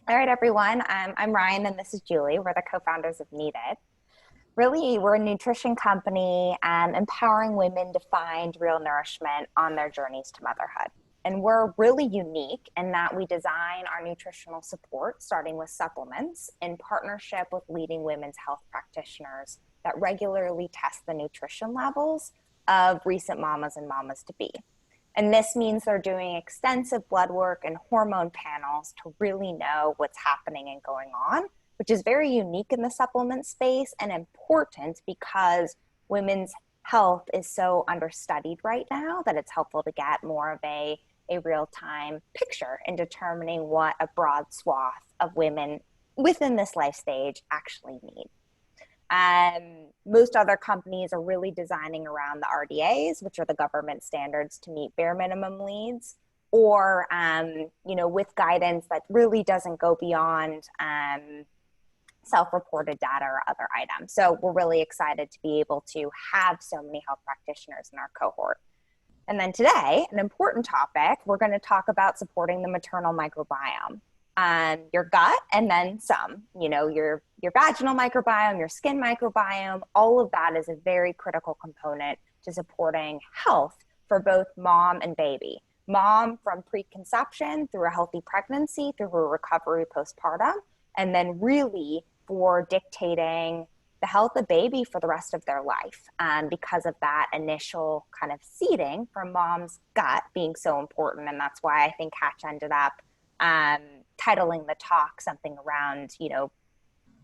All right, everyone. I'm Ryan and this is Julie. We're the co-founders of Needed. Really, we're a nutrition company empowering women to find real nourishment on their journeys to motherhood. And we're really unique in that we design our nutritional support, starting with supplements, in partnership with leading women's health practitioners that regularly test the nutrition levels of recent mamas and mamas to be. And this means they're doing extensive blood work and hormone panels to really know what's happening and going on, which is very unique in the supplement space and important because women's health is so understudied right now that it's helpful to get more of a real-time picture in determining what a broad swath of women within this life stage actually need. Most other companies are really designing around the RDAs, which are the government standards to meet bare minimum needs, or with guidance that really doesn't go beyond self-reported data or other items. So we're really excited to be able to have so many health practitioners in our cohort. And then today, an important topic, we're going to talk about supporting the maternal microbiome. Your gut, and then some, your vaginal microbiome, your skin microbiome, all of that is a very critical component to supporting health for both mom and baby. Mom from preconception through a healthy pregnancy, through a recovery postpartum, and then really for dictating the health of baby for the rest of their life because of that initial kind of seeding from mom's gut being so important. And that's why I think Hatch ended up titling the talk something around,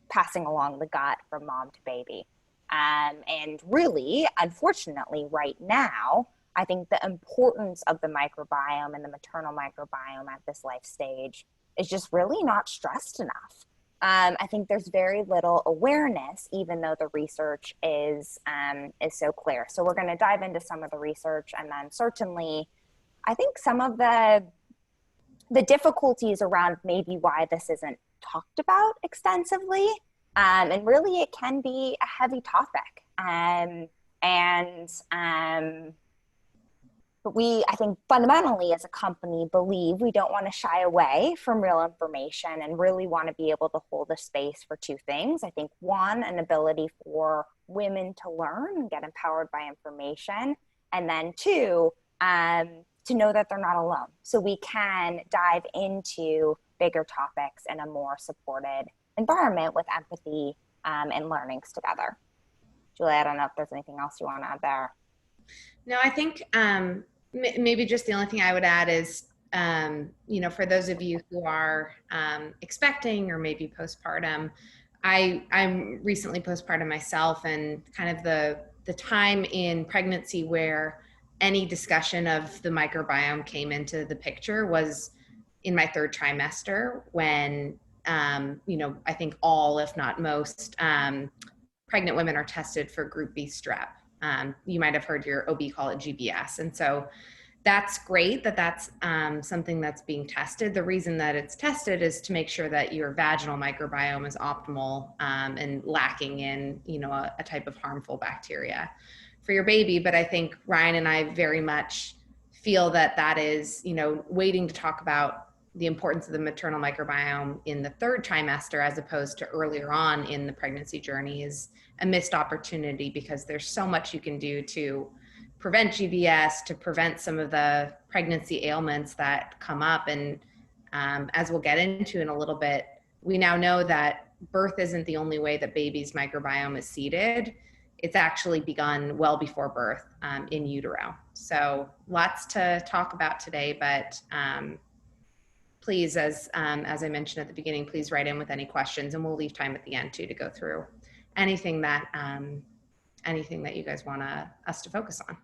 passing along the gut from mom to baby. And really, unfortunately, right now, I think the importance of the microbiome and the maternal microbiome at this life stage is just really not stressed enough. I think there's very little awareness, even though the research is so clear. So we're going to dive into some of the research, and then certainly, I think some of the difficulties around maybe why this isn't talked about extensively. And really, it can be a heavy topic. But we, I think, fundamentally as a company believe we don't want to shy away from real information and really want to be able to hold a space for two things. I think one, an ability for women to learn and get empowered by information. And then two, to know that they're not alone. So we can dive into bigger topics in a more supported environment with empathy and learnings together. Julie, I don't know if there's anything else you want to add there. No, I think maybe just the only thing I would add is, for those of you who are expecting or maybe postpartum, I'm recently postpartum myself, and kind of the time in pregnancy where any discussion of the microbiome came into the picture was in my third trimester when, I think all, if not most, pregnant women are tested for group B strep. You might have heard your OB call it GBS. And so that's great that that's something that's being tested. The reason that it's tested is to make sure that your vaginal microbiome is optimal and lacking in, a type of harmful bacteria for your baby. But I think Ryan and I very much feel that that is, waiting to talk about the importance of the maternal microbiome in the third trimester as opposed to earlier on in the pregnancy journey is a missed opportunity, because there's so much you can do to prevent GBS, to prevent some of the pregnancy ailments that come up. And as we'll get into in a little bit, we now know that birth isn't the only way that baby's microbiome is seeded. It's actually begun well before birth in utero. So lots to talk about today, but please, as I mentioned at the beginning, please write in with any questions, and we'll leave time at the end too to go through anything that you guys want us to focus on.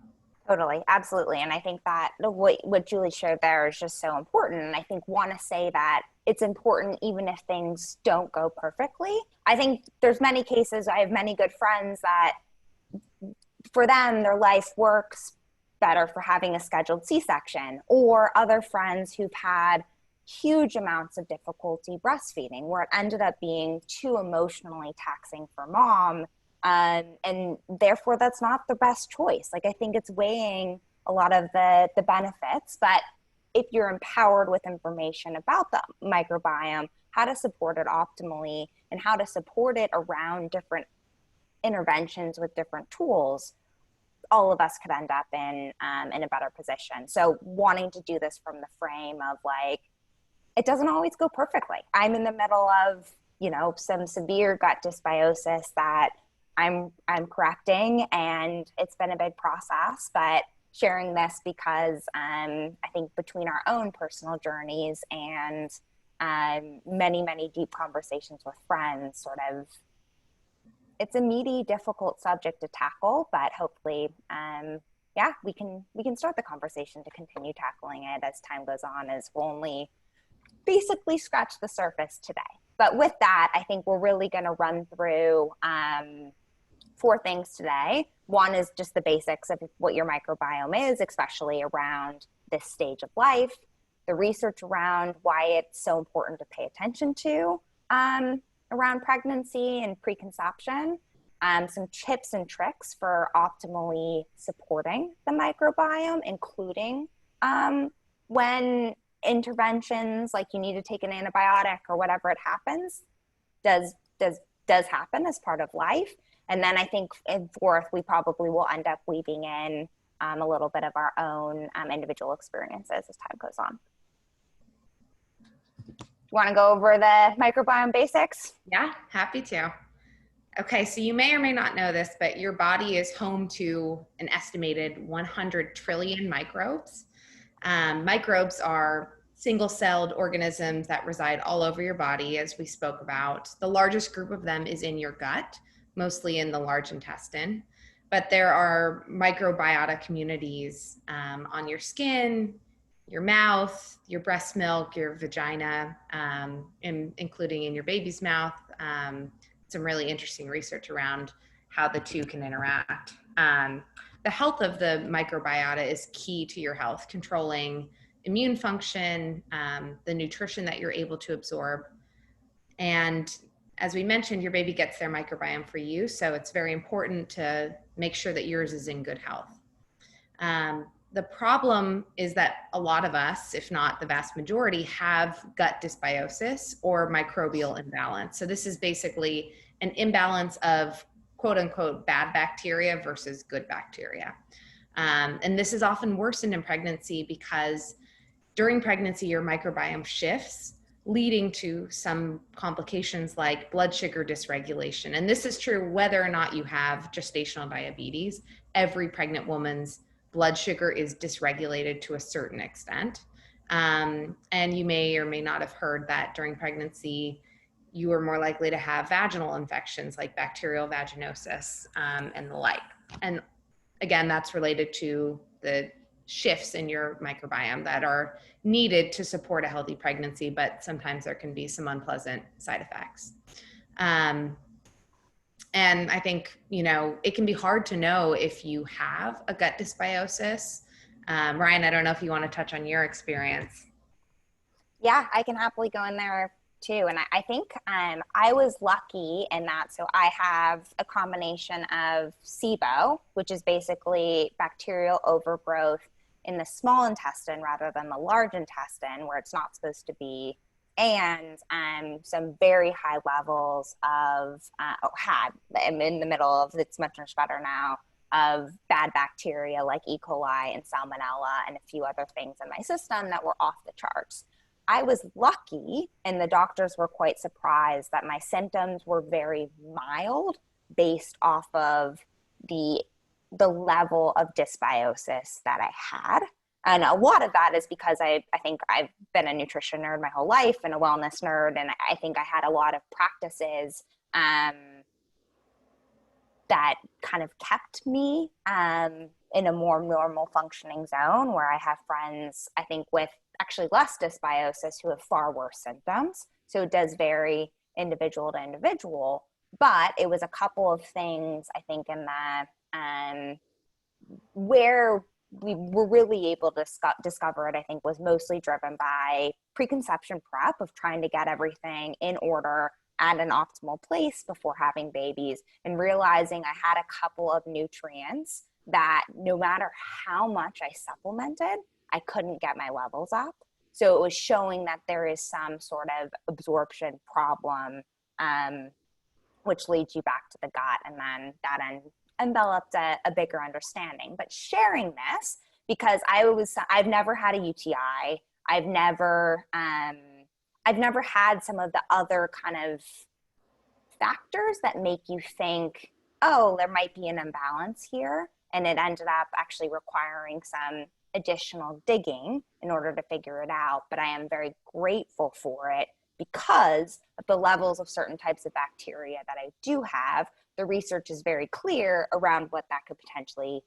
Totally, absolutely. And I think that what Julie shared there is just so important. And I think want to say that it's important even if things don't go perfectly. I think there's many cases, I have many good friends that for them, their life works better for having a scheduled C-section, or other friends who've had huge amounts of difficulty breastfeeding where it ended up being too emotionally taxing for mom. And therefore that's not the best choice. Like, I think it's weighing a lot of the benefits, but if you're empowered with information about the microbiome, how to support it optimally and how to support it around different interventions with different tools, all of us could end up in a better position. So wanting to do this from the frame of like, it doesn't always go perfectly. I'm in the middle of, you know, some severe gut dysbiosis that I'm correcting, and it's been a big process, but sharing this because I think between our own personal journeys and many, many deep conversations with friends, sort of, it's a meaty, difficult subject to tackle, but hopefully, yeah, we can start the conversation to continue tackling it as time goes on, as we'll only basically scratch the surface today. But with that, I think we're really going to run through 4 things today. One is just the basics of what your microbiome is, especially around this stage of life, the research around why it's so important to pay attention to around pregnancy and preconception, some tips and tricks for optimally supporting the microbiome, including when interventions, like you need to take an antibiotic or whatever it happens, does happen as part of life. And then I think in 4th, we probably will end up weaving in a little bit of our own individual experiences as time goes on. Want to go over the microbiome basics? Yeah, happy to. Okay, so you may or may not know this, but your body is home to an estimated 100 trillion microbes. Microbes are single-celled organisms that reside all over your body, as we spoke about. The largest group of them is in your gut, mostly in the large intestine. But there are microbiota communities on your skin, your mouth, your breast milk, your vagina, including in your baby's mouth. Some really interesting research around how the two can interact. The health of the microbiota is key to your health, controlling immune function, the nutrition that you're able to absorb. And as we mentioned, your baby gets their microbiome for you, so it's very important to make sure that yours is in good health. The problem is that a lot of us, if not the vast majority, have gut dysbiosis or microbial imbalance. So this is basically an imbalance of quote unquote bad bacteria versus good bacteria. And this is often worsened in pregnancy because during pregnancy, your microbiome shifts, leading to some complications like blood sugar dysregulation. And this is true whether or not you have gestational diabetes. Every pregnant woman's blood sugar is dysregulated to a certain extent. And you may or may not have heard that during pregnancy, you are more likely to have vaginal infections like bacterial vaginosis and the like. And again, that's related to the shifts in your microbiome that are needed to support a healthy pregnancy, but sometimes there can be some unpleasant side effects. And I think, you know, it can be hard to know if you have a gut dysbiosis. Ryan, I don't know if you want to touch on your experience. Yeah, I can happily go in there too. And I think I was lucky in that. So I have a combination of SIBO, which is basically bacterial overgrowth in the small intestine rather than the large intestine where it's not supposed to be, and some very high levels of, I'm in the middle of, it's much better now, of bad bacteria like E. coli and Salmonella and a few other things in my system that were off the charts. I was lucky, and the doctors were quite surprised that my symptoms were very mild based off of the level of dysbiosis that I had. And a lot of that is because I think I've been a nutrition nerd my whole life and a wellness nerd. And I think I had a lot of practices that kind of kept me in a more normal functioning zone, where I have friends, I think, with actually less dysbiosis who have far worse symptoms. So it does vary individual to individual, but it was a couple of things, I think, in that where we were really able to discover it, I think, was mostly driven by preconception prep of trying to get everything in order at an optimal place before having babies, and realizing I had a couple of nutrients that no matter how much I supplemented, I couldn't get my levels up. So it was showing that there is some sort of absorption problem, which leads you back to the gut, and then that enveloped a bigger understanding. But sharing this, because I've never had a UTI. I've never had some of the other kind of factors that make you think, oh, there might be an imbalance here. And it ended up actually requiring some additional digging in order to figure it out. But I am very grateful for it because of the levels of certain types of bacteria that I do have. The research is very clear around what that could potentially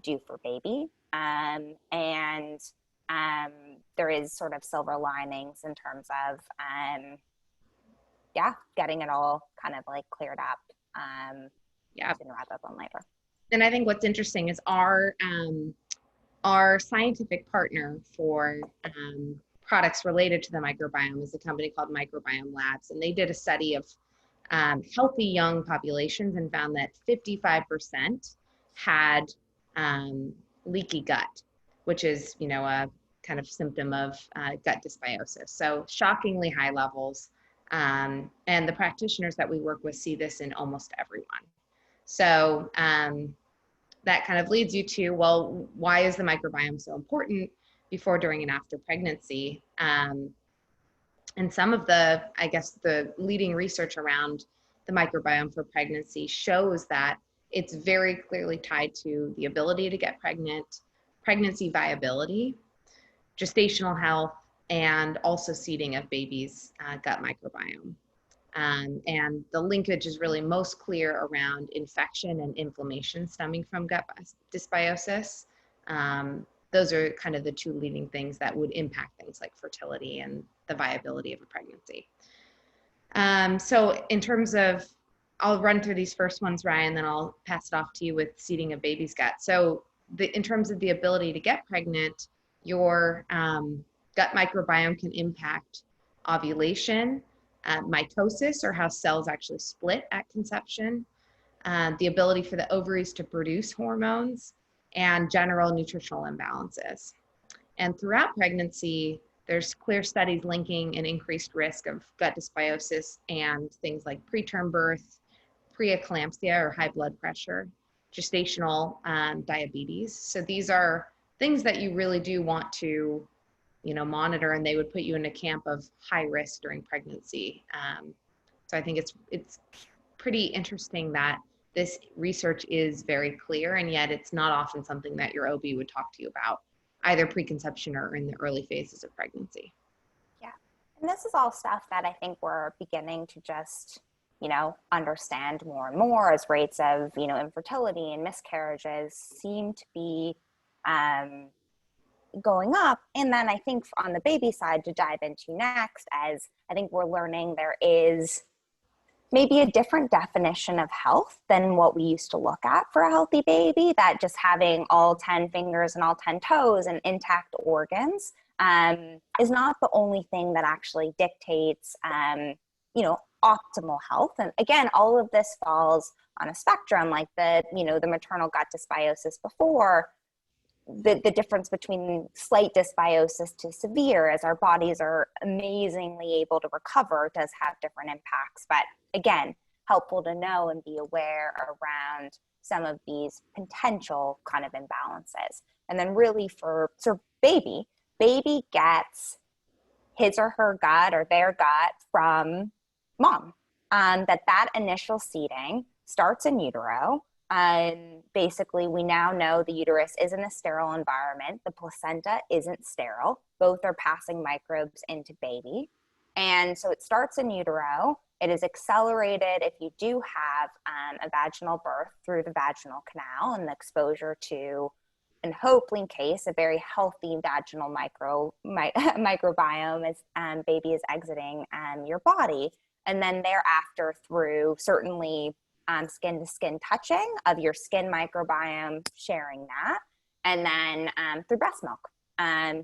do for baby. There is sort of silver linings in terms of, getting it all kind of like cleared up sooner rather than later. And I think what's interesting is our scientific partner for products related to the microbiome is a company called Microbiome Labs. And they did a study of healthy young populations and found that 55% had leaky gut, which is, a kind of symptom of gut dysbiosis. So shockingly high levels. And the practitioners that we work with see this in almost everyone. So that kind of leads you to, well, why is the microbiome so important before, during, and after pregnancy? And some of the leading research around the microbiome for pregnancy shows that it's very clearly tied to the ability to get pregnant, pregnancy viability, gestational health, and also seeding of babies' gut microbiome. And the linkage is really most clear around infection and inflammation stemming from gut dysbiosis. Those are kind of the two leading things that would impact things like fertility and the viability of a pregnancy. So in terms of, I'll run through these first ones, Ryan, then I'll pass it off to you with seeding a baby's gut. So in terms of the ability to get pregnant, your gut microbiome can impact ovulation, mitosis, or how cells actually split at conception, the ability for the ovaries to produce hormones, and general nutritional imbalances. And throughout pregnancy, there's clear studies linking an increased risk of gut dysbiosis and things like preterm birth, preeclampsia or high blood pressure, gestational diabetes. So these are things that you really do want to monitor, and they would put you in a camp of high risk during pregnancy. So I think it's pretty interesting that this research is very clear, and yet it's not often something that your OB would talk to you about, either preconception or in the early phases of pregnancy. Yeah, and this is all stuff that I think we're beginning to just, understand more and more as rates of, infertility and miscarriages seem to be going up. And then I think on the baby side, to dive into next, as I think we're learning there is maybe a different definition of health than what we used to look at for a healthy baby, that just having all 10 fingers and all 10 toes and intact organs is not the only thing that actually dictates, optimal health. And again, all of this falls on a spectrum, like the maternal gut dysbiosis before, the difference between slight dysbiosis to severe, as our bodies are amazingly able to recover, does have different impacts. But again, helpful to know and be aware around some of these potential kind of imbalances. And then really for baby gets his or her gut or their gut from mom. That initial seeding starts in utero. Basically, we now know the uterus isn't a sterile environment. The placenta isn't sterile. Both are passing microbes into baby. And so it starts in utero. It is accelerated if you do have a vaginal birth through the vaginal canal and the exposure to, in hopefully in case, a very healthy vaginal microbiome as baby is exiting your body. And then thereafter through certainly skin to skin touching of your skin microbiome, sharing that, and then through breast milk,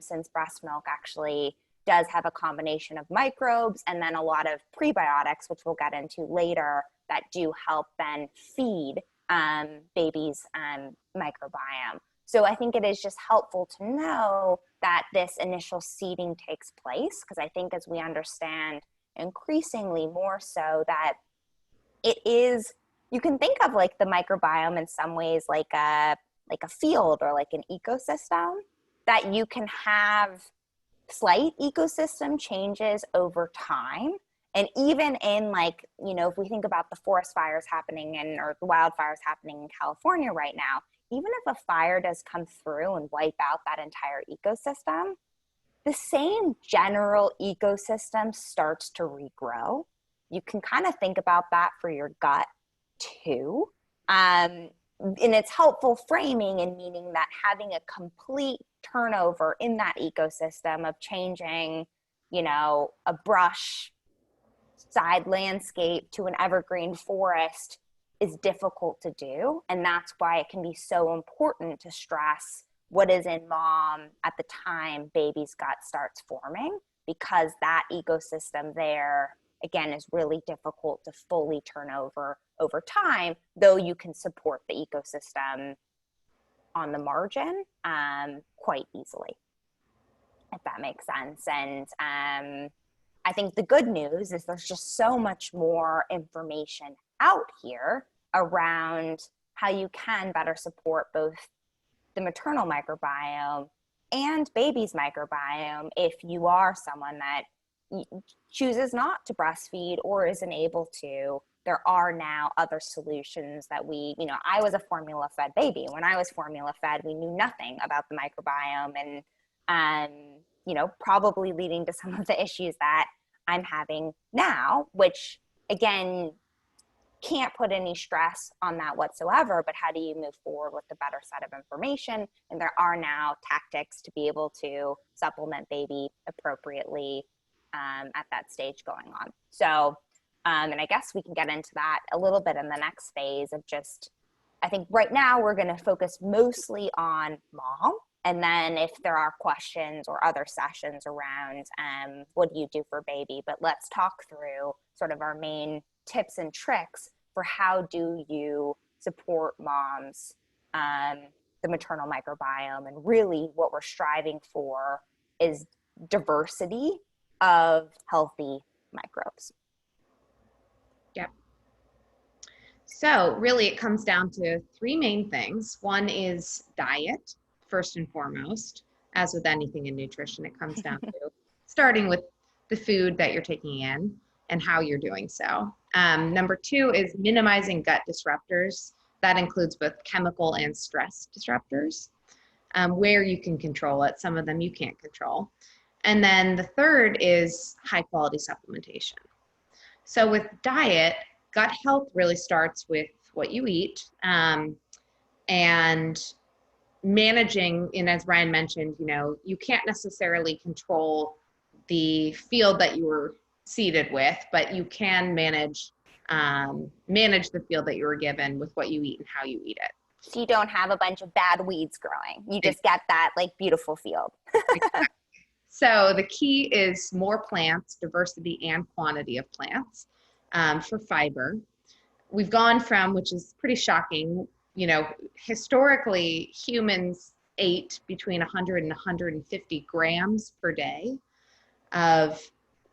since breast milk actually does have a combination of microbes and then a lot of prebiotics, which we'll get into later, that do help then feed babies' microbiome. So I think it is just helpful to know that this initial seeding takes place, because I think as we understand increasingly more so that it is, you can think of like the microbiome in some ways like a field or like an ecosystem, that you can have slight ecosystem changes over time. And even in like, you know, if we think about the forest fires happening or the wildfires happening in California right now, even if a fire does come through and wipe out that entire ecosystem, the same general ecosystem starts to regrow. You can kind of think about that for your gut too. And it's helpful framing and meaning that having a complete turnover in that ecosystem of changing, you know, a brush side landscape to an evergreen forest is difficult to do. And that's why it can be so important to stress what is in mom at the time baby's gut starts forming, because that ecosystem there, again, is really difficult to fully turn over time, though you can support the ecosystem on the margin quite easily, if that makes sense. And I think the good news is there's just so much more information out here around how you can better support both the maternal microbiome and baby's microbiome if you are someone that chooses not to breastfeed or isn't able to. There are now other solutions that I was a formula fed baby. When I was formula fed, we knew nothing about the microbiome, and probably leading to some of the issues that I'm having now, which again, can't put any stress on that whatsoever, but how do you move forward with a better set of information? And there are now tactics to be able to supplement baby appropriately at that stage going on. So, and I guess we can get into that a little bit in the next phase of just, I think right now we're going to focus mostly on mom. And then if there are questions or other sessions around what do you do for baby, but let's talk through sort of our main tips and tricks for how do you support moms, the maternal microbiome. And really what we're striving for is diversity of healthy microbes. Yep. So really it comes down to three main things. One is diet, first and foremost. As with anything in nutrition, it comes down to starting with the food that you're taking in and how you're doing so. Number two is minimizing gut disruptors. That includes both chemical and stress disruptors, where you can control it. Some of them you can't control. And then the third is high quality supplementation. So with diet, gut health really starts with what you eat, and managing, and as Ryan mentioned, you can't necessarily control the field that you were seeded with, but you can manage the field that you were given with what you eat and how you eat it. So you don't have a bunch of bad weeds growing. You just get that like beautiful field. Exactly. So the key is more plants, diversity and quantity of plants for fiber. We've gone from, which is pretty shocking, historically humans ate between 100 and 150 grams per day of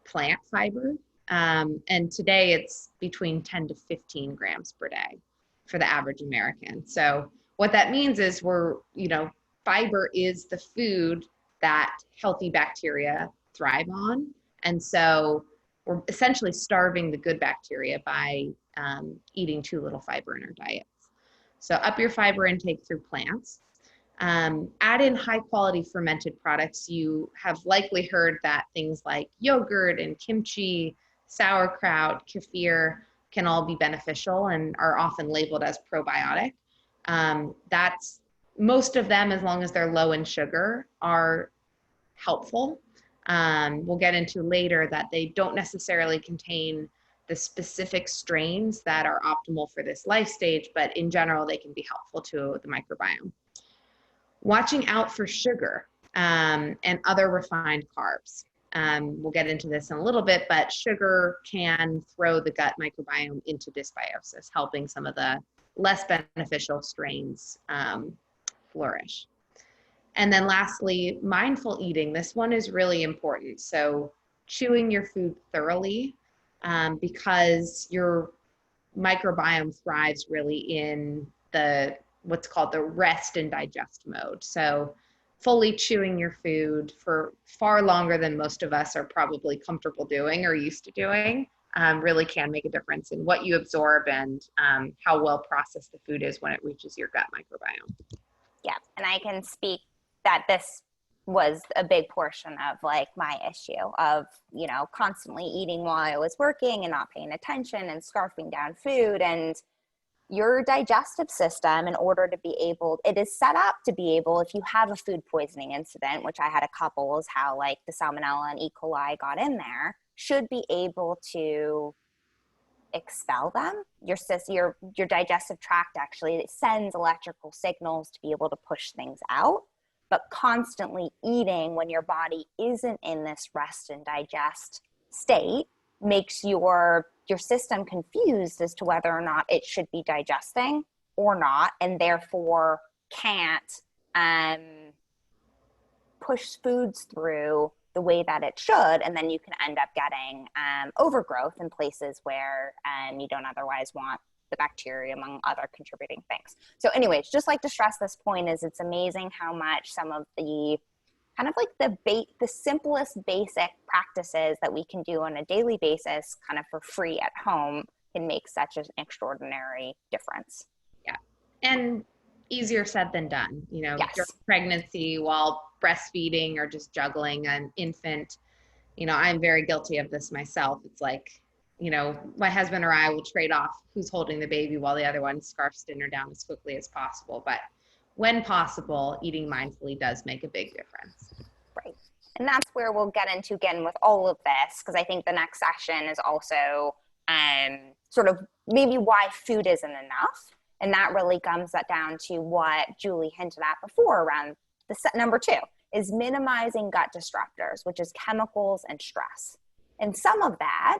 plant fiber. And today it's between 10 to 15 grams per day for the average American. So what that means is fiber is the food that healthy bacteria thrive on. And so we're essentially starving the good bacteria by eating too little fiber in our diets. So up your fiber intake through plants. Add in high quality fermented products. You have likely heard that things like yogurt and kimchi, sauerkraut, kefir can all be beneficial and are often labeled as probiotic. That's most of them, as long as they're low in sugar, are helpful. We'll get into later that they don't necessarily contain the specific strains that are optimal for this life stage, but in general, they can be helpful to the microbiome. Watching out for sugar and other refined carbs. We'll get into this in a little bit, but sugar can throw the gut microbiome into dysbiosis, helping some of the less beneficial strains flourish. And then lastly, mindful eating. This one is really important. So chewing your food thoroughly, because your microbiome thrives really in the what's called the rest and digest mode. So fully chewing your food for far longer than most of us are probably comfortable doing or used to doing really can make a difference in what you absorb and how well processed the food is when it reaches your gut microbiome. Yeah, and I can speak that this was a big portion of like my issue of, you know, constantly eating while I was working and not paying attention and scarfing down food. And your digestive system, in order to be able, it is set up to be able, if you have a food poisoning incident, which I had a couple, is how like the salmonella and E. coli got in there, should be able to expel them. Your digestive tract actually, it sends electrical signals to be able to push things out. But constantly eating when your body isn't in this rest and digest state makes your system confused as to whether or not it should be digesting or not, and therefore can't push foods through the way that it should, and then you can end up getting overgrowth in places where you don't otherwise want the bacteria, among other contributing things. So anyways, just like to stress this point is it's amazing how much some of the kind of like the simplest basic practices that we can do on a daily basis kind of for free at home can make such an extraordinary difference. Yeah. And easier said than done, you know, Yes. During pregnancy while breastfeeding or just juggling an infant. You know, I'm very guilty of this myself. It's like, you know, my husband or I will trade off who's holding the baby while the other one scarfs dinner down as quickly as possible. But when possible, eating mindfully does make a big difference. Right. And that's where we'll get into again with all of this, because I think the next session is also sort of maybe why food isn't enough. And that really comes down to what Julie hinted at before around the number 2 is minimizing gut disruptors, which is chemicals and stress. And some of that,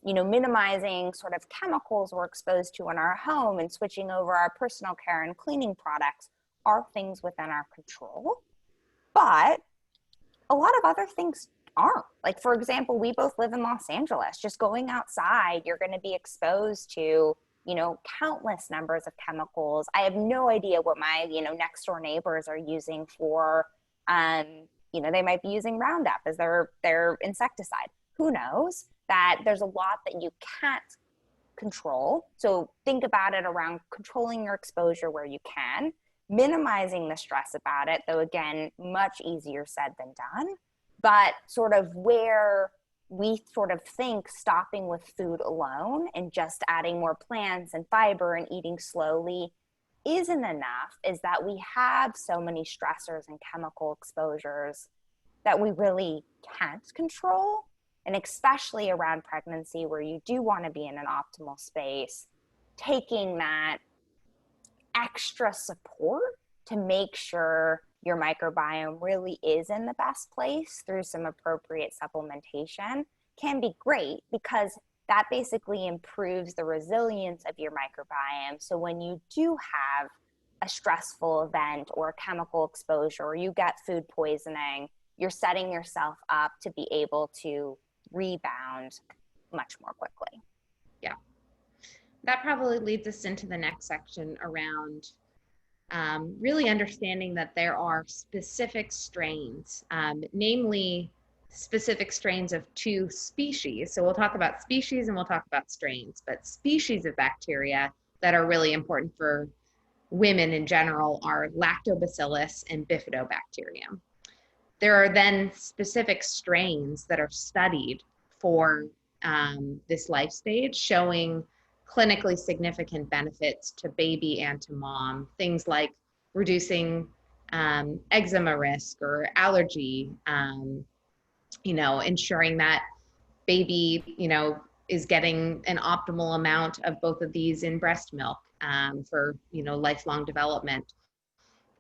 you know, minimizing sort of chemicals we're exposed to in our home and switching over our personal care and cleaning products are things within our control. But a lot of other things aren't. Like, for example, we both live in Los Angeles. Just going outside, you're going to be exposed to, you know, countless numbers of chemicals. I have no idea what my, you know, next door neighbors are using for, you know, they might be using Roundup as their insecticide. Who knows? That there's a lot that you can't control. So think about it around controlling your exposure where you can, minimizing the stress about it, though again, much easier said than done. But sort of where we sort of think stopping with food alone and just adding more plants and fiber and eating slowly isn't enough is that we have so many stressors and chemical exposures that we really can't control. And especially around pregnancy, where you do want to be in an optimal space, taking that extra support to make sure your microbiome really is in the best place through some appropriate supplementation can be great, because that basically improves the resilience of your microbiome. So when you do have a stressful event or a chemical exposure, or you get food poisoning, you're setting yourself up to be able to rebound much more quickly. Yeah. That probably leads us into the next section around really understanding that there are specific strains, namely specific strains of 2 species. So we'll talk about species and we'll talk about strains, but species of bacteria that are really important for women in general are lactobacillus and bifidobacterium. There are then specific strains that are studied for this life stage, showing clinically significant benefits to baby and to mom. Things like reducing eczema risk or allergy, you know, ensuring that baby, you know, is getting an optimal amount of both of these in breast milk for, you know, lifelong development.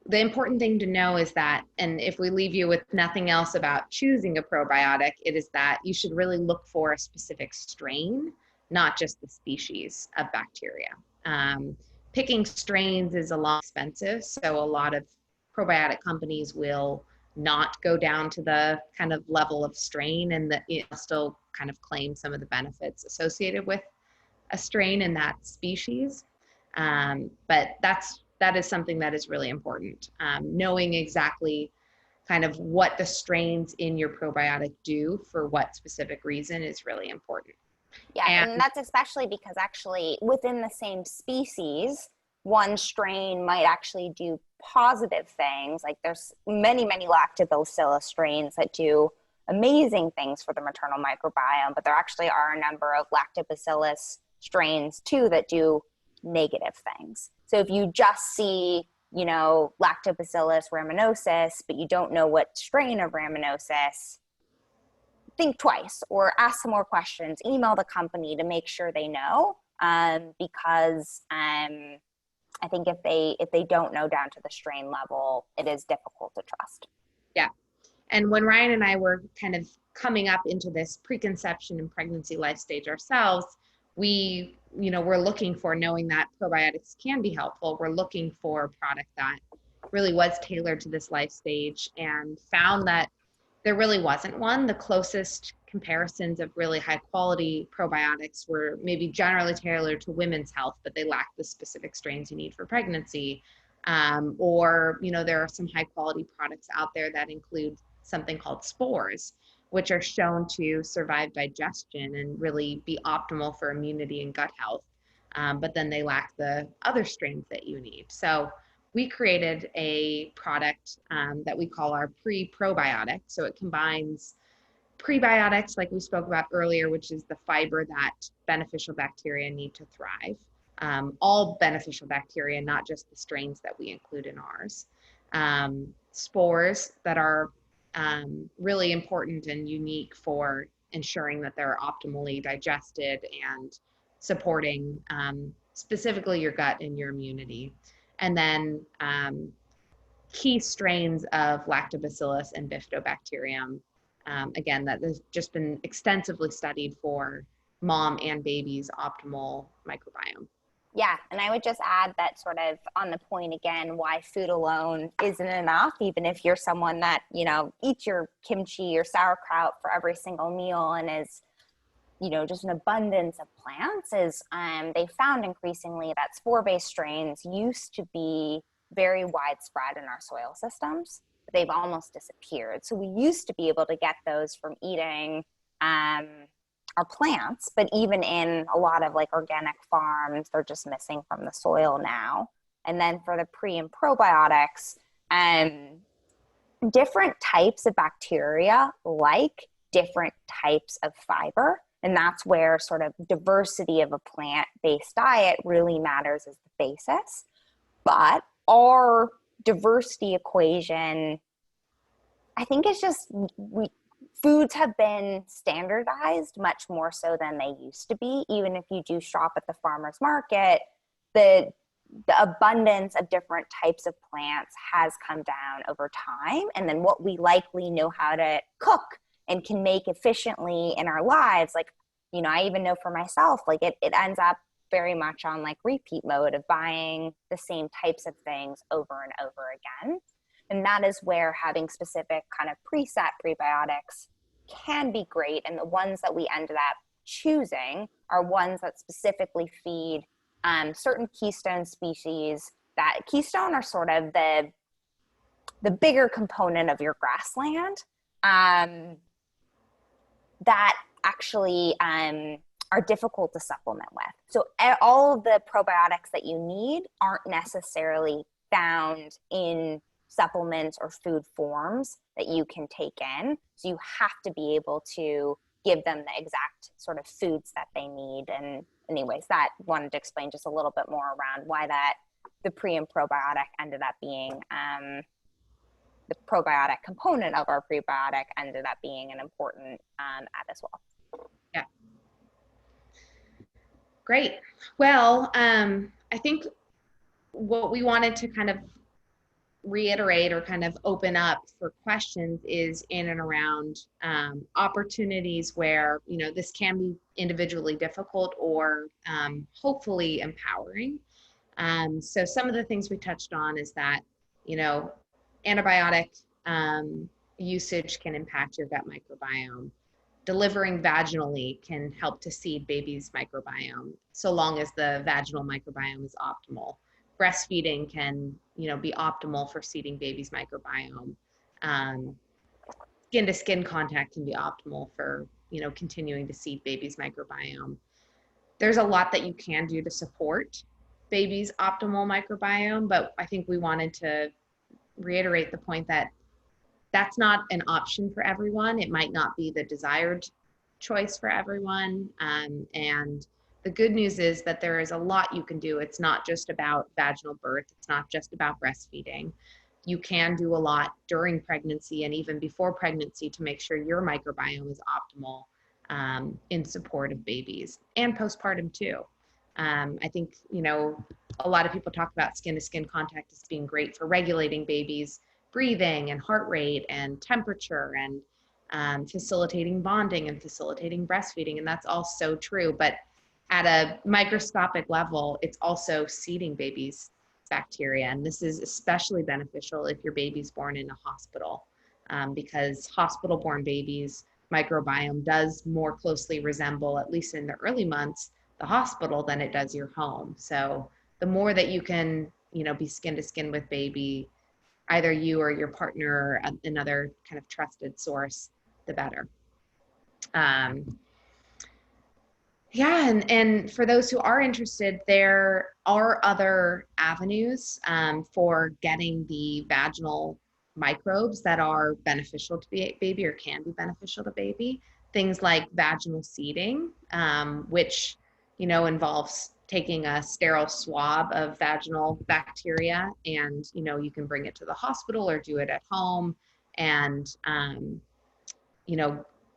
The important thing to know is that, and if we leave you with nothing else about choosing a probiotic, it is that you should really look for a specific strain, not just the species of bacteria. picking strains is a lot expensive. So a lot of probiotic companies will not go down to the kind of level of strain, and that it still kind of claim some of the benefits associated with a strain in that species. But that is something that is really important. Knowing exactly kind of what the strains in your probiotic do for what specific reason is really important. Yeah, and that's especially because actually within the same species, one strain might actually do positive things. Like there's many, many lactobacillus strains that do amazing things for the maternal microbiome, but there actually are a number of lactobacillus strains too that do negative things. So if you just see, lactobacillus rhamnosus, but you don't know what strain of rhamnosus, think twice or ask some more questions, email the company to make sure they know, because I think if they don't know down to the strain level, it is difficult to trust. Yeah. And when Ryan and I were kind of coming up into this preconception and pregnancy life stage ourselves, we're looking for, knowing that probiotics can be helpful, we're looking for a product that really was tailored to this life stage, and found that there really wasn't one. The closest comparisons of really high quality probiotics were maybe generally tailored to women's health, but they lack the specific strains you need for pregnancy. Or there are some high quality products out there that include something called spores, which are shown to survive digestion and really be optimal for immunity and gut health. But then they lack the other strains that you need. So we created a product that we call our Pre-Probiotic. So it combines prebiotics, like we spoke about earlier, which is the fiber that beneficial bacteria need to thrive. All beneficial bacteria, not just the strains that we include in ours. Spores that are really important and unique for ensuring that they're optimally digested and supporting specifically your gut and your immunity. And then key strains of lactobacillus and bifidobacterium, again, that has just been extensively studied for mom and baby's optimal microbiome. Yeah, and I would just add that sort of on the point again, why food alone isn't enough, even if you're someone that, eats your kimchi or sauerkraut for every single meal and is, just an abundance of plants, is they found increasingly that spore-based strains used to be very widespread in our soil systems. They've almost disappeared. So we used to be able to get those from eating our plants, but even in a lot of like organic farms, they're just missing from the soil now. And then for the pre and probiotics, different types of bacteria like different types of fiber. And that's where sort of diversity of a plant-based diet really matters as the basis. But our diversity equation, I think it's just, foods have been standardized much more so than they used to be. Even if you do shop at the farmer's market, the abundance of different types of plants has come down over time. And then what we likely know how to cook and can make efficiently in our lives, like, I even know for myself, like it ends up very much on like repeat mode of buying the same types of things over and over again. And that is where having specific kind of preset prebiotics can be great. And the ones that we ended up choosing are ones that specifically feed certain keystone species. That keystone are sort of the bigger component of your grassland that actually are difficult to supplement with. So all of the probiotics that you need aren't necessarily found in supplements or food forms that you can take in. So you have to be able to give them the exact sort of foods that they need. And anyways, that wanted to explain just a little bit more around why that the pre and probiotic ended up being the probiotic component of our prebiotic ended up being an important add as well. Yeah. Great. Well, I think what we wanted to kind of reiterate or kind of open up for questions is in and around opportunities where, this can be individually difficult or hopefully empowering. So some of the things we touched on is that, antibiotic usage can impact your gut microbiome. Delivering vaginally can help to seed baby's microbiome, so long as the vaginal microbiome is optimal. Breastfeeding can, be optimal for seeding baby's microbiome. Skin to skin contact can be optimal for, continuing to seed baby's microbiome. There's a lot that you can do to support baby's optimal microbiome, but I think we wanted to reiterate the point that that's not an option for everyone. It might not be the desired choice for everyone. And the good news is that there is a lot you can do. It's not just about vaginal birth. It's not just about breastfeeding. You can do a lot during pregnancy and even before pregnancy to make sure your microbiome is optimal in support of babies, and postpartum too. I think, a lot of people talk about skin to skin contact as being great for regulating babies' breathing and heart rate and temperature and facilitating bonding and facilitating breastfeeding. And that's all so true. But at a microscopic level, it's also seeding babies bacteria. And this is especially beneficial if your baby's born in a hospital, because hospital-born babies' microbiome does more closely resemble, at least in the early months, the hospital than it does your home. So the more that you can, be skin to skin with baby, either you or your partner or another kind of trusted source, the better. And for those who are interested, there are other avenues for getting the vaginal microbes that are beneficial to baby or can be beneficial to baby. Things like vaginal seeding, which, involves taking a sterile swab of vaginal bacteria, and, you can bring it to the hospital or do it at home. And,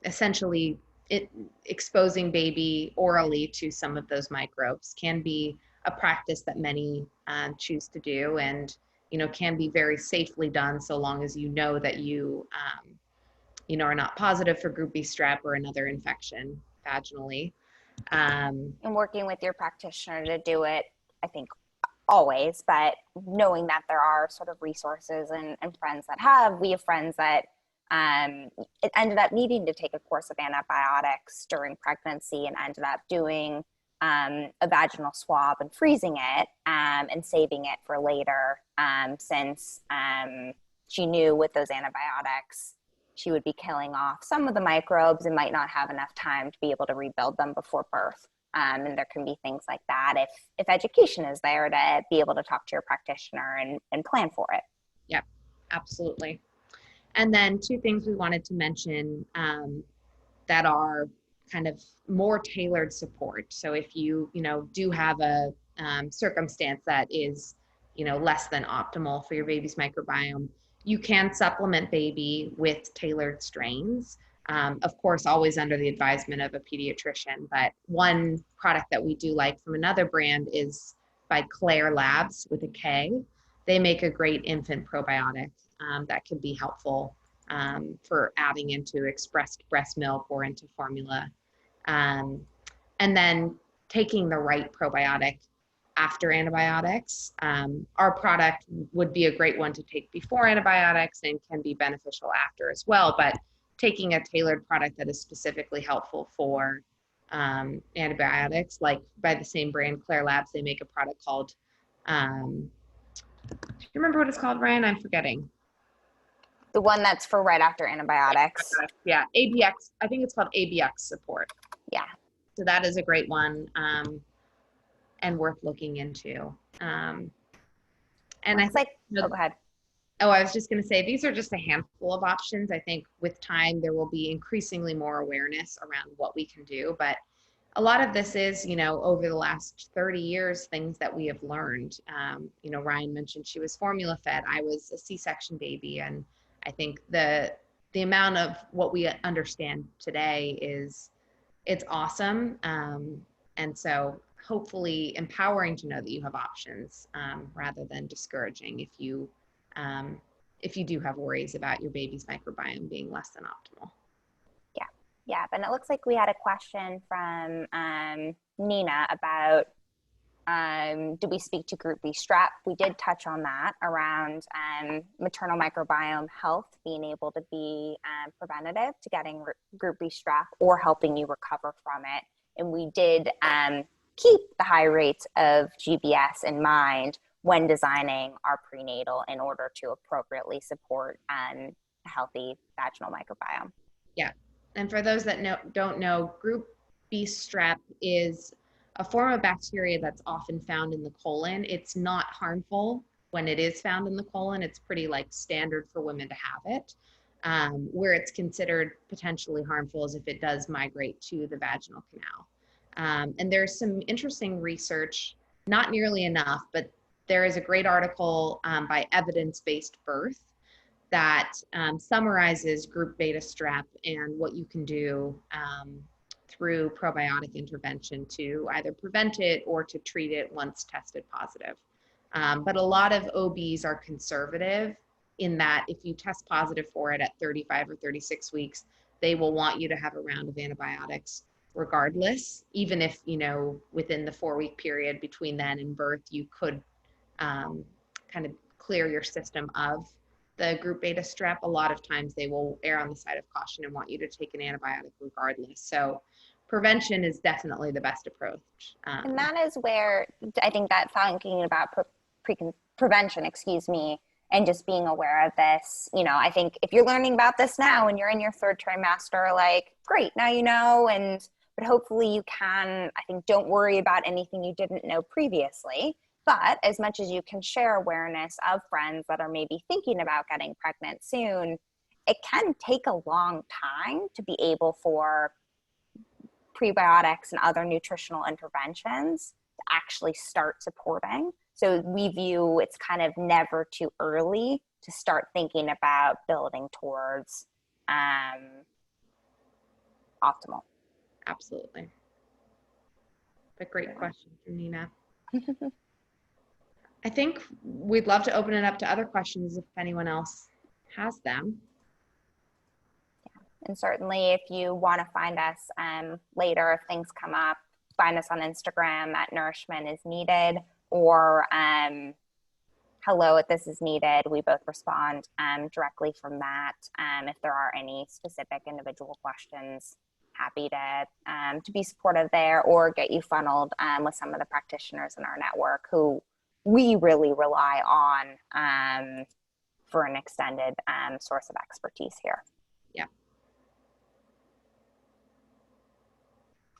essentially exposing baby orally to some of those microbes can be a practice that many choose to do, and, can be very safely done so long as you know that you, are not positive for group B strep or another infection vaginally. And working with your practitioner to do it, I think always, but knowing that there are sort of resources and friends that have, we have friends that it ended up needing to take a course of antibiotics during pregnancy and ended up doing a vaginal swab and freezing it and saving it for later, since she knew with those antibiotics she would be killing off some of the microbes and might not have enough time to be able to rebuild them before birth. And there can be things like that if education is there to be able to talk to your practitioner and plan for it. Yep, absolutely. And then two things we wanted to mention that are kind of more tailored support. So if you, do have a circumstance that is, less than optimal for your baby's microbiome, you can supplement baby with tailored strains. Of course, always under the advisement of a pediatrician. But one product that we do like from another brand is by Claire Labs with a K. They make a great infant probiotic that can be helpful for adding into expressed breast milk or into formula. And then taking the right probiotic after antibiotics. Our product would be a great one to take before antibiotics and can be beneficial after as well. But taking a tailored product that is specifically helpful for antibiotics, like by the same brand, Claire Labs, they make a product called, do you remember what it's called, Ryan? I'm forgetting. The one that's for right after antibiotics. Yeah, ABX. I think it's called ABX support. Yeah. So that is a great one and worth looking into. And it's go ahead. Oh, I was just going to say, these are just a handful of options. I think with time, there will be increasingly more awareness around what we can do. But a lot of this is, over the last 30 years, things that we have learned. Ryan mentioned she was formula fed. I was a C-section baby. And I think the amount of what we understand today it's awesome. And so hopefully empowering to know that you have options rather than discouraging if you do have worries about your baby's microbiome being less than optimal. Yeah. And it looks like we had a question from Nina about Did we speak to Group B strep? We did touch on that around maternal microbiome health being able to be preventative to getting Group B strep or helping you recover from it. And we did keep the high rates of GBS in mind when designing our prenatal in order to appropriately support a healthy vaginal microbiome. Yeah. And for those that don't know, Group B strep is a form of bacteria that's often found in the colon. It's not harmful when it is found in the colon. It's pretty like standard for women to have it. Where it's considered potentially harmful is if it does migrate to the vaginal canal. And there's some interesting research, not nearly enough, but there is a great article by Evidence-Based Birth that summarizes group beta strep and what you can do through probiotic intervention to either prevent it or to treat it once tested positive. But a lot of OBs are conservative in that if you test positive for it at 35 or 36 weeks, they will want you to have a round of antibiotics regardless, even if, you know, within the 4-week period between then and birth, you could kind of clear your system of the group beta strep. A lot of times they will err on the side of caution and want you to take an antibiotic regardless. So prevention is definitely the best approach. And that is where I think that thinking about prevention, and just being aware of this, you know, I think if you're learning about this now and you're in your 3rd trimester, like, great, now you know, but hopefully you can, I think, don't worry about anything you didn't know previously. But as much as you can share awareness of friends that are maybe thinking about getting pregnant soon, it can take a long time to be able for prebiotics and other nutritional interventions to actually start supporting. So we view it's kind of never too early to start thinking about building towards optimal. Absolutely. But great question from Nina. I think we'd love to open it up to other questions if anyone else has them. Yeah. And certainly if you want to find us later, if things come up, find us on Instagram at Nourishment is Needed or hello@thisisneeded. We both respond directly from that. If there are any specific individual questions, happy to be supportive there or get you funneled with some of the practitioners in our network who we really rely on for an extended source of expertise here. Yeah.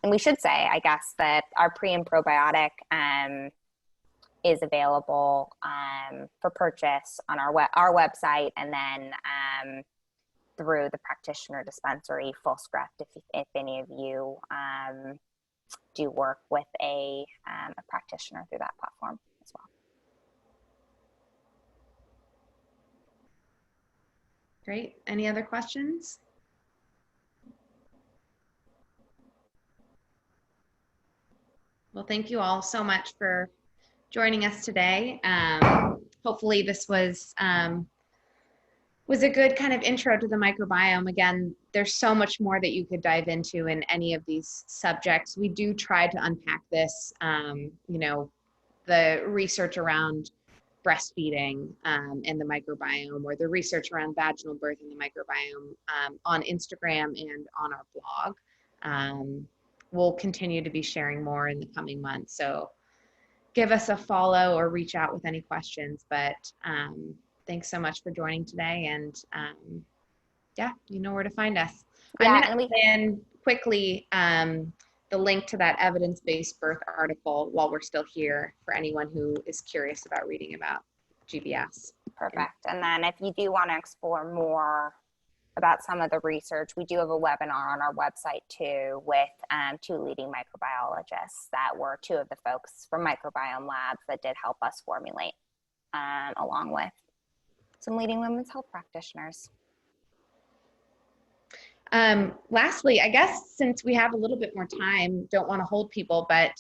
And we should say, I guess, that our pre and probiotic is available for purchase on our website and then through the practitioner dispensary, Fullscript, if any of you do work with a practitioner through that platform as well. Great. Any other questions? Well, thank you all so much for joining us today. Hopefully this was a good kind of intro to the microbiome. Again, there's so much more that you could dive into in any of these subjects. We do try to unpack this, you know, the research around breastfeeding and the microbiome, or the research around vaginal birth and the microbiome on Instagram and on our blog. We'll continue to be sharing more in the coming months. So give us a follow or reach out with any questions. But thanks so much for joining today. And yeah, you know where to find us. Yeah, I'm going to put in quickly the link to that evidence-based birth article while we're still here for anyone who is curious about reading about GBS. Perfect. And then if you do want to explore more about some of the research, we do have a webinar on our website too with 2 leading microbiologists that were 2 of the folks from Microbiome Labs that did help us formulate along with some leading women's health practitioners. Lastly, I guess since we have a little bit more time, don't want to hold people, but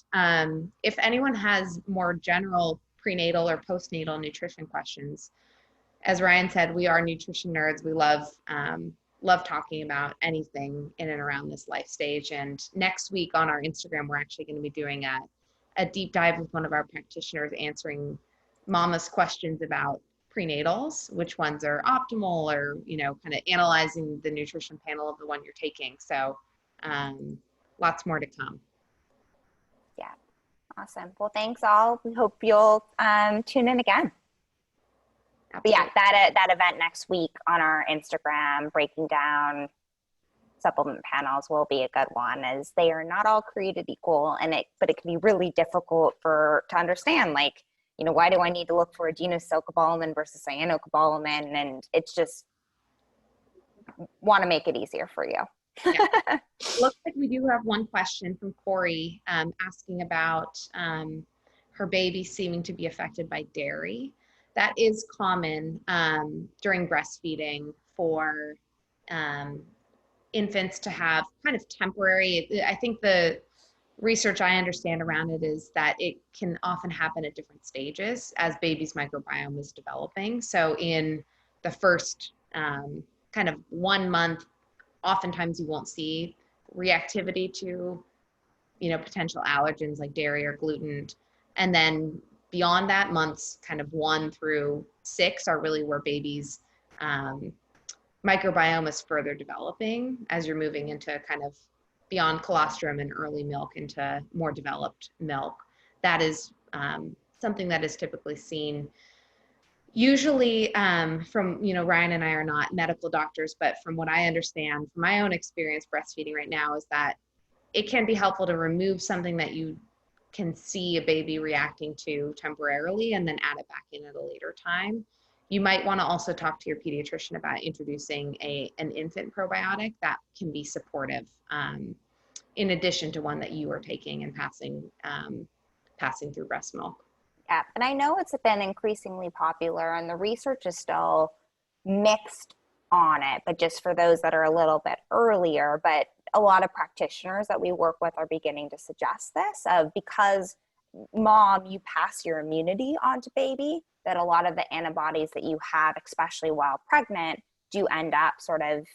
if anyone has more general prenatal or postnatal nutrition questions, as Ryan said, we are nutrition nerds. We love talking about anything in and around this life stage. And next week on our Instagram, we're actually going to be doing a a deep dive with one of our practitioners answering mama's questions about prenatals, which ones are optimal, or, kind of analyzing the nutrition panel of the one you're taking. So lots more to come. Yeah. Awesome. Well, thanks all. We hope you'll tune in again. But yeah, that event next week on our Instagram, breaking down supplement panels, will be a good one, as they are not all created equal, but it can be really difficult to understand, like, why do I need to look for adenosylcobalamin versus cyanocobalamin? And it's just want to make it easier for you. Yeah. Looks like we do have one question from Corey asking about her baby seeming to be affected by dairy. That is common during breastfeeding for infants to have kind of temporary. I think the research I understand around it is that it can often happen at different stages as baby's microbiome is developing. So in the first kind of 1 month, oftentimes you won't see reactivity to, potential allergens like dairy or gluten. And then beyond that, months kind of 1 through 6 are really where baby's microbiome is further developing as you're moving into kind of beyond colostrum and early milk into more developed milk. That is something that is typically seen usually from, Ryan and I are not medical doctors, but from what I understand from my own experience breastfeeding right now is that it can be helpful to remove something that you can see a baby reacting to temporarily and then add it back in at a later time. You might want to also talk to your pediatrician about introducing an infant probiotic that can be supportive in addition to one that you are taking and passing through breast milk. Yeah, and I know it's been increasingly popular, and the research is still mixed on it, but just for those that are a little bit earlier, but a lot of practitioners that we work with are beginning to suggest this, because mom, you pass your immunity on to baby, that a lot of the antibodies that you have, especially while pregnant, do end up sort of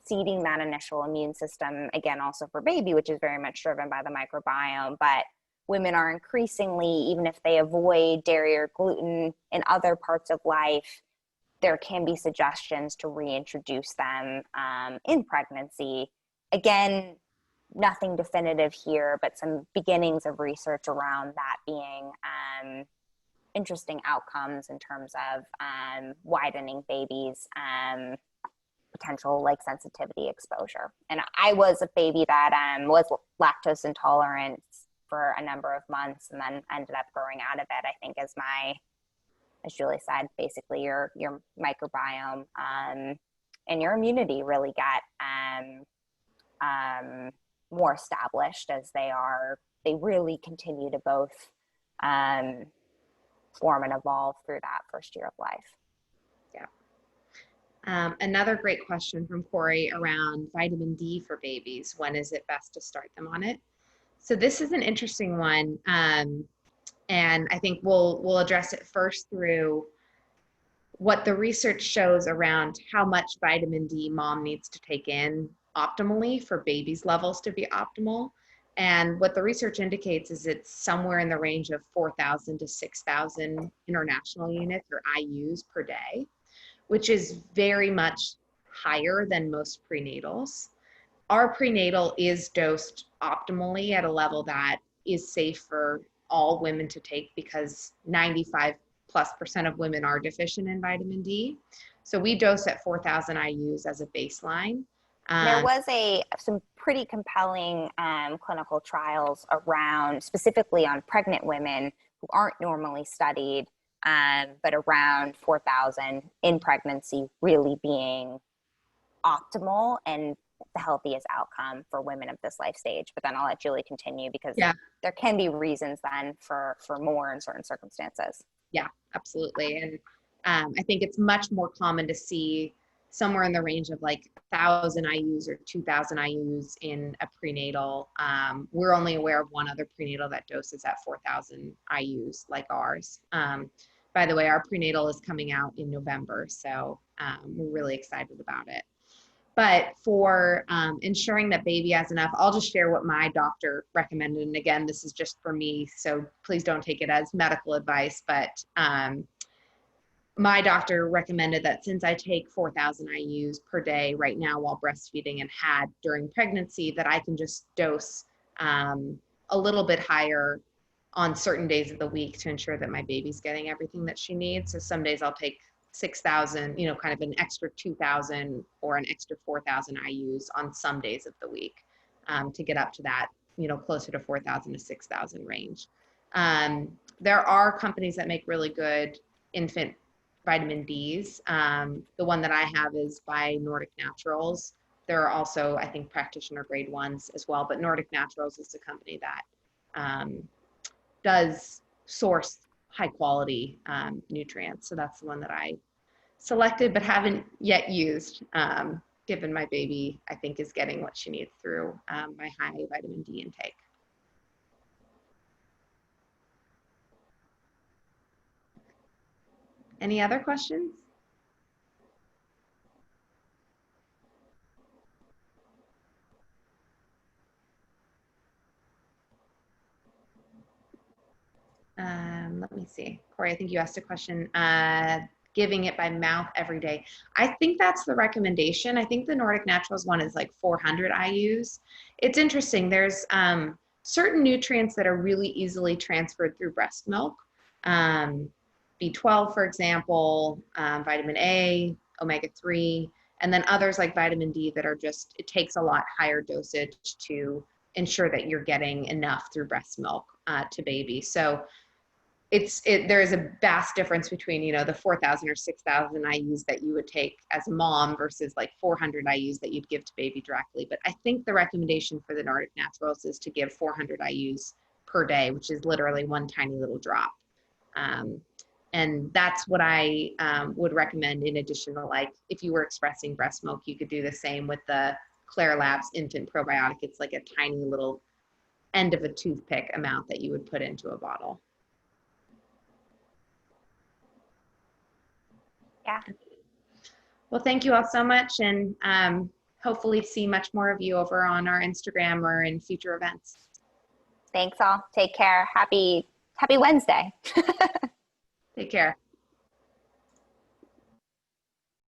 seeding that initial immune system, again, also for baby, which is very much driven by the microbiome. But women are increasingly, even if they avoid dairy or gluten in other parts of life, there can be suggestions to reintroduce them in pregnancy. Again, nothing definitive here, but some beginnings of research around that being interesting outcomes in terms of widening babies' potential like sensitivity exposure. And I was a baby that was lactose intolerant for a number of months and then ended up growing out of it, I think, as Julie said, basically your microbiome and your immunity really get more established as they really continue to both form and evolve through that first year of life. Yeah. Another great question from Corey around vitamin D for babies. When is it best to start them on it? So this is an interesting one. And I think we'll address it first through what the research shows around how much vitamin D mom needs to take in optimally for babies' levels to be optimal. And what the research indicates is it's somewhere in the range of 4,000 to 6,000 international units or IUs per day, which is very much higher than most prenatals. Our prenatal is dosed optimally at a level that is safe for all women to take because 95+% of women are deficient in vitamin D. So we dose at 4,000 IUs as a baseline. There was some pretty compelling clinical trials around, specifically on pregnant women who aren't normally studied, but around 4,000 in pregnancy really being optimal and the healthiest outcome for women of this life stage. But then I'll let Julie continue because there can be reasons then for more in certain circumstances. Yeah, absolutely. And I think it's much more common to see somewhere in the range of like 1,000 IUs or 2,000 IUs in a prenatal. We're only aware of one other prenatal that doses at 4,000 IUs like ours. By the way, our prenatal is coming out in November, so we're really excited about it. But for ensuring that baby has enough, I'll just share what my doctor recommended. And again, this is just for me, so please don't take it as medical advice. But my doctor recommended that since I take 4,000 IUs per day right now while breastfeeding and had during pregnancy, that I can just dose a little bit higher on certain days of the week to ensure that my baby's getting everything that she needs. So some days I'll take 6,000, you know, kind of an extra 2,000 or an extra 4,000 IUs on some days of the week to get up to that, you know, closer to 4,000 to 6,000 range. There are companies that make really good infant vitamin Ds. The one that I have is by Nordic Naturals. There are also, I think, practitioner grade ones as well, but Nordic Naturals is a company that does source high quality nutrients. So that's the one that I selected but haven't yet used, given my baby, I think, is getting what she needs through my high vitamin D intake. Any other questions? Let me see. Corey, I think you asked a question. Giving it by mouth every day. I think that's the recommendation. I think the Nordic Naturals one is like 400 IUs. It's interesting. There's certain nutrients that are really easily transferred through breast milk. B12, for example, vitamin A, omega-3, and then others like vitamin D that are just, it takes a lot higher dosage to ensure that you're getting enough through breast milk to baby. So there is a vast difference between, you know, the 4,000 or 6,000 IUs that you would take as a mom versus like 400 IUs that you'd give to baby directly. But I think the recommendation for the Nordic Naturals is to give 400 IUs per day, which is literally one tiny little drop. And that's what I would recommend in addition to, like, if you were expressing breast milk, you could do the same with the Claire Labs Infant Probiotic. It's like a tiny little end of a toothpick amount that you would put into a bottle. Yeah. Well, thank you all so much, and hopefully see much more of you over on our Instagram or in future events. Thanks all. Take care. Happy Wednesday. Take care.